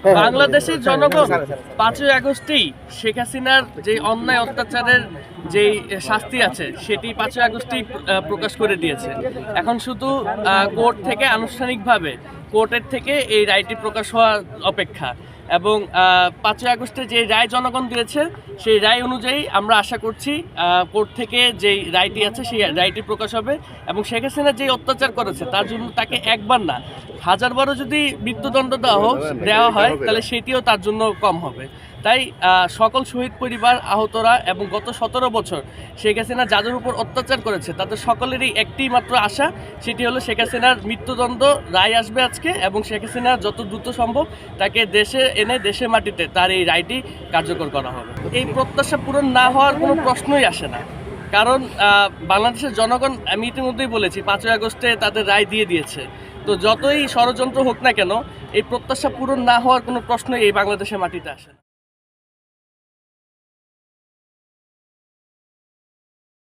বাংলাদেশের জনগণ ৫ই আগস্টেই শেখ হাসিনার যে অন্যায় অত্যাচারের যে শাস্তি আছে সেটি ৫ই আগস্টেই প্রকাশ করে দিয়েছে। এখন শুধু কোর্ট থেকে আনুষ্ঠানিকভাবে কোর্টের থেকে এই রায়টি প্রকাশ হওয়া অপেক্ষা। এবং ৫ই আগস্টে যে রায় জনগণ দিয়েছে সেই রায় অনুযায়ী আমরা আশা করছি কোর্ট থেকে যেই রায়টি আছে সেই রায়টি প্রকাশ হবে এবং শেখ হাসিনা যে অত্যাচার করেছে তার জন্য তাকে একবার না হাজারবারও যদি মৃত্যুদণ্ড দেওয়া হয় তাহলে সেটিও তার জন্য কম হবে। তাই সকল শহীদ পরিবার, আহতরা এবং গত ১৭ বছর শেখ হাসিনা যাদের উপর অত্যাচার করেছে তাদের সকলেরই একটি মাত্র আশা, সেটি হলো শেখ হাসিনার মৃত্যুদণ্ড রায় আসবে আজকে এবং শেখ হাসিনা যত দ্রুত সম্ভব তাকে দেশে এনে দেশের মাটিতে তার এই রায়টি কার্যকর করা হবে। এই প্রত্যাশা পূরণ না হওয়ার কোনো প্রশ্নই আসে না, কারণ বাংলাদেশের জনগণ, আমি ইতিমধ্যেই বলেছি, ৫ই আগস্টে তাদের রায় দিয়ে দিয়েছে। তো যতই ষড়যন্ত্র হোক না কেন এই প্রত্যাশা পূরণ না হওয়ার কোনো প্রশ্নই এই বাংলাদেশের মাটিতে আসে না।